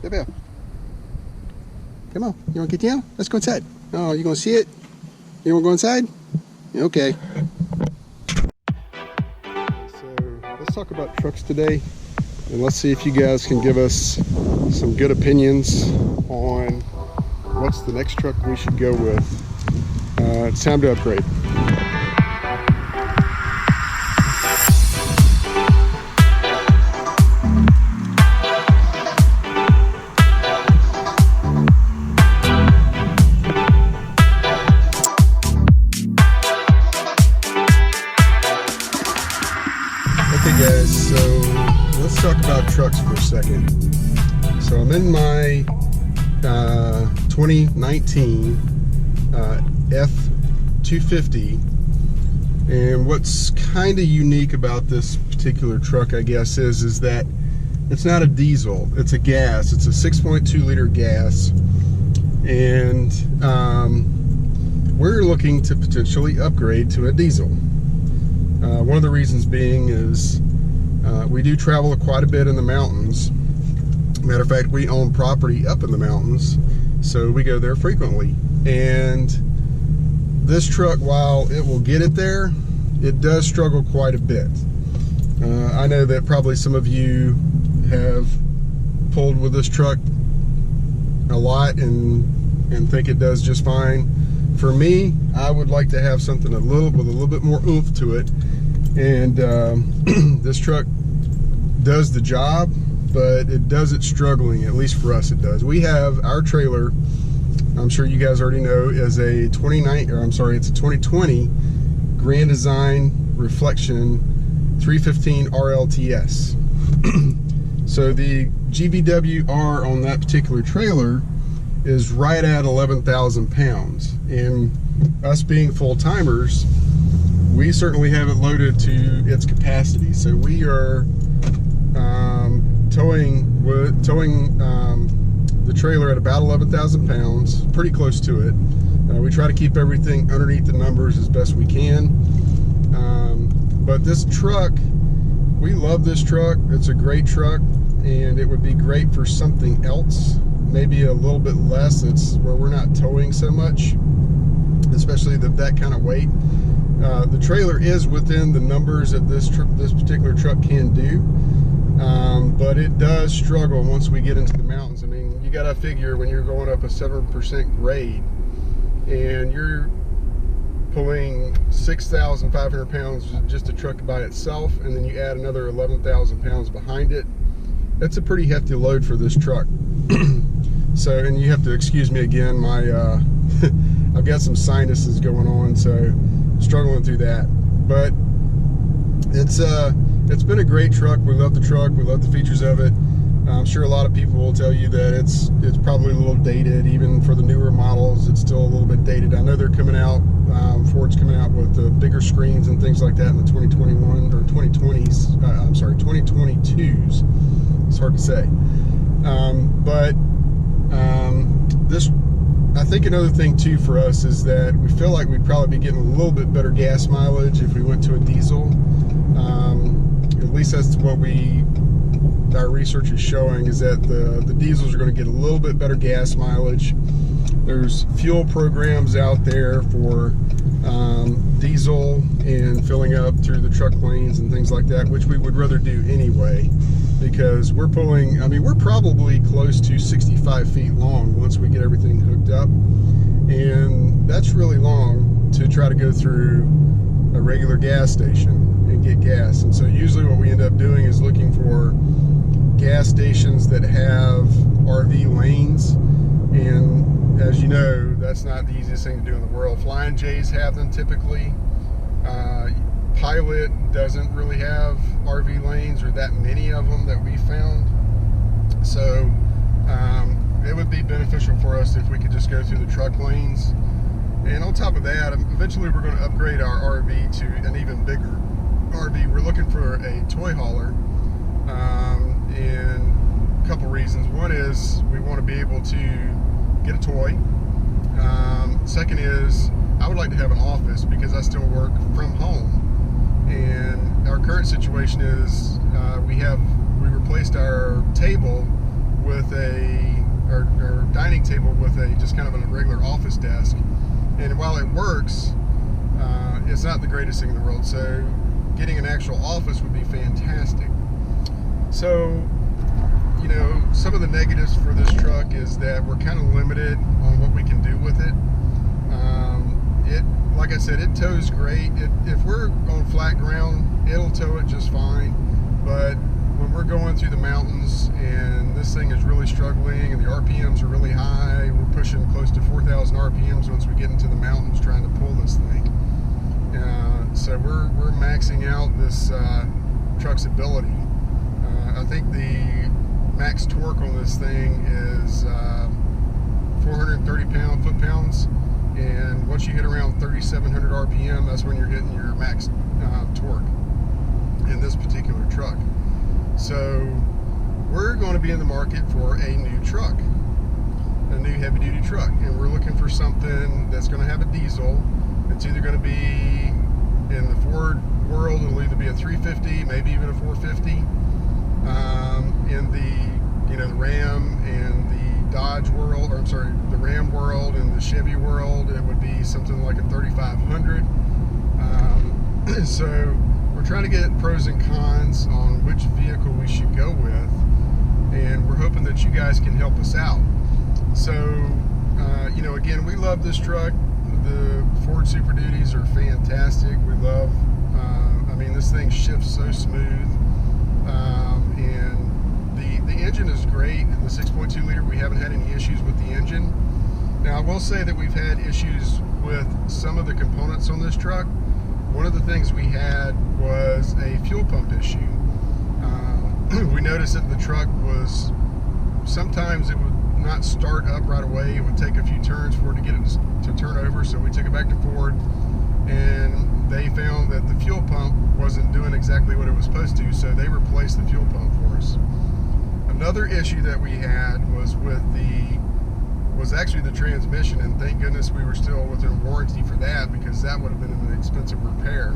Bebe. Come on. You want to get down? Let's go inside. Oh, you going to see it? You want to go inside? Okay. So let's talk about trucks today. And let's see if you guys can give us some good opinions on what's the next truck we should go with. It's time to upgrade. Okay guys, so let's talk about trucks for a second. So I'm in my 2019 F250, and what's kind of unique about this particular truck, I guess, is that it's not a diesel, it's a gas. It's a 6.2 liter gas, and we're looking to potentially upgrade to a diesel. One of the reasons being is we do travel quite a bit in the mountains. Matter of fact, we own property up in the mountains, so we go there frequently. And this truck, while it will get it there, it does struggle quite a bit. I know that probably some of you have pulled with this truck a lot and think it does just fine. For me, I would like to have something with a little bit more oomph to it, and this truck does the job, but it does it struggling. At least for us, it does. We have our trailer, I'm sure you guys already know, is a 2020 Grand Design Reflection 315 RLTS. So the GVWR on that particular trailer is right at 11,000 pounds, and us being full-timers, we certainly have it loaded to its capacity. So we are towing the trailer at about 11,000 pounds, pretty close to it. We try to keep everything underneath the numbers as best we can. But this truck, we love this truck. It's a great truck, and it would be great for something else, maybe a little bit less. It's where we're not towing so much, especially that kind of weight. The trailer is within the numbers that this particular truck can do, but it does struggle once we get into the mountains. I mean, you gotta figure when you're going up a 7% grade and you're pulling 6,500 pounds just a truck by itself, and then you add another 11,000 pounds behind it, that's a pretty hefty load for this truck. So, and you have to excuse me again, my I've got some sinuses going on, so struggling through that. But it's been a great truck. We love the truck, we love the features of it. I'm sure a lot of people will tell you that it's probably a little dated. Even for the newer models, it's still a little bit dated. I know they're coming out, Ford's coming out with the bigger screens and things like that in the 2021 or 2020s, I'm sorry, 2022s. It's hard to say. This, I think another thing too for us is that we feel like we'd probably be getting a little bit better gas mileage if we went to a diesel. At least that's what our research is showing, is that the diesels are going to get a little bit better gas mileage. There's fuel programs out there for diesel and filling up through the truck lanes and things like that, which we would rather do anyway, because we're pulling, I mean, we're probably close to 65 feet long once we get everything hooked up, and that's really long to try to go through a regular gas station and get gas. And so usually what we end up doing is looking for gas stations that have RV lanes, and as you know, that's not the easiest thing to do in the world. Flying J's have them typically. Pilot doesn't really have RV lanes, or that many of them that we found. So it would be beneficial for us if we could just go through the truck lanes. And on top of that, eventually we're going to upgrade our RV to an even bigger RV. We're looking for a toy hauler, and a couple reasons. One is we want to be able to get a toy. Second is I would like to have an office, because I still work from home. And our current situation is we replaced our table with a dining table with a just kind of a regular office desk. And while it works, it's not the greatest thing in the world. So getting an actual office would be fantastic. So, you know, some of the negatives for this truck is that we're kind of limited on what we can do with it. Like I said, it tows great. If we're on flat ground, it'll tow it just fine. But when we're going through the mountains and this thing is really struggling and the RPMs are really high, we're pushing close to 4,000 RPMs once we get into the mountains trying to pull this thing. So we're maxing out this truck's ability. I think the max torque on this thing is 430 foot-pounds, and once you hit around 3,700 RPM, that's when you're hitting your max torque in this particular truck. So we're going to be in the market for a new truck, a new heavy-duty truck, and we're looking for something that's going to have a diesel. It's either going to be, in the Ford world, it'll either be a 350, maybe even a 450. In the, you know, the Ram and the Dodge world, or I'm sorry, the Ram world and the Chevy world, it would be something like a 3500. So we're trying to get pros and cons on which vehicle we should go with, and we're hoping that you guys can help us out. So, you know, again, we love this truck. The Ford Super Duties are fantastic. We love, I mean, this thing shifts so smooth, and the engine is great. The 6.2 liter, we haven't had any issues with the engine. Now, I will say that we've had issues with some of the components on this truck. One of the things we had was a fuel pump issue. We noticed that the truck was, sometimes it would not start up right away. It would take a few turns for it to get it to turn over. So we took it back to Ford, and they found that the fuel pump wasn't doing exactly what it was supposed to, so they replaced the fuel pump for us. Another issue that we had was actually the transmission, and thank goodness we were still within warranty for that, because that would have been an expensive repair.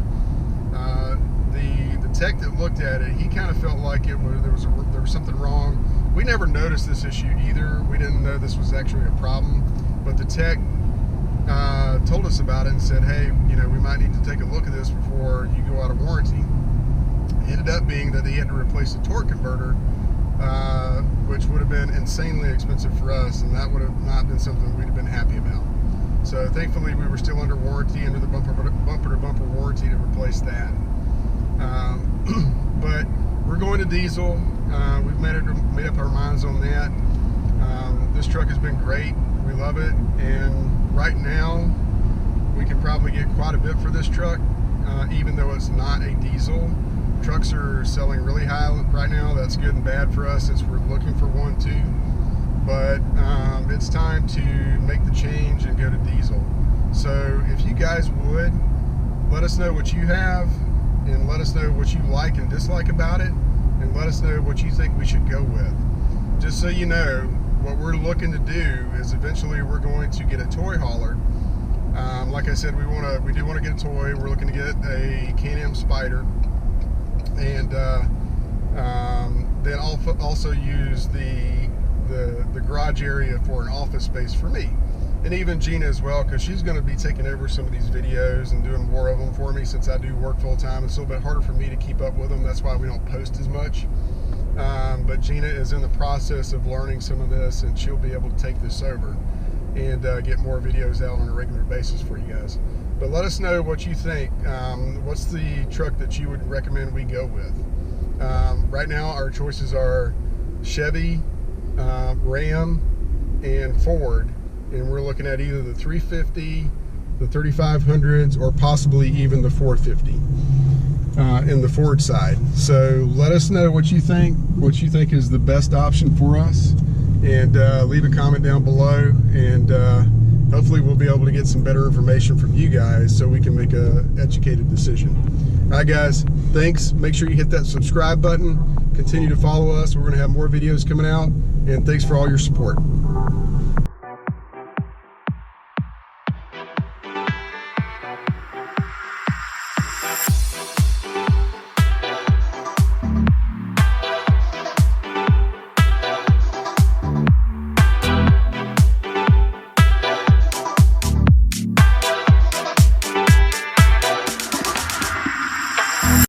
The tech that looked at it, he kind of felt like there was something wrong. We never noticed this issue either. We didn't know this was actually a problem, but the tech told us about it and said, hey, you know, we might need to take a look at this before you go out of warranty. It ended up being that they had to replace the torque converter, which would have been insanely expensive for us, and that would have not been something we'd have been happy about. So thankfully we were still under warranty, under the bumper-to-bumper warranty, to replace that. But we're going to diesel. We've made up our minds on that. This truck has been great. We love it, and right now we can probably get quite a bit for this truck, even though it's not a diesel. Trucks are selling really high right now. That's good and bad for us, since we're looking for one too. But it's time to make the change and go to diesel. So if you guys would, let us know what you have, and let us know what you like and dislike about it, and let us know what you think we should go with. Just so you know, what we're looking to do is eventually we're going to get a toy hauler. Like I said, we do want to get a toy. We're looking to get a Can-Am Spider, and then also use the garage area for an office space for me, and even Gina as well, because she's going to be taking over some of these videos and doing more of them for me, since I do work full time. It's a little bit harder for me to keep up with them. That's why we don't post as much. But Gina is in the process of learning some of this, and she'll be able to take this over and get more videos out on a regular basis for you guys. But let us know what you think. What's the truck that you would recommend we go with? Right now our choices are Chevy, Ram, and Ford, and we're looking at either the 350, the 3500s, or possibly even the 450 in the Ford side. So let us know what you think is the best option for us, and leave a comment down below, and hopefully we'll be able to get some better information from you guys so we can make an educated decision. All right, guys, thanks. Make sure you hit that subscribe button. Continue to follow us. We're going to have more videos coming out, and thanks for all your support.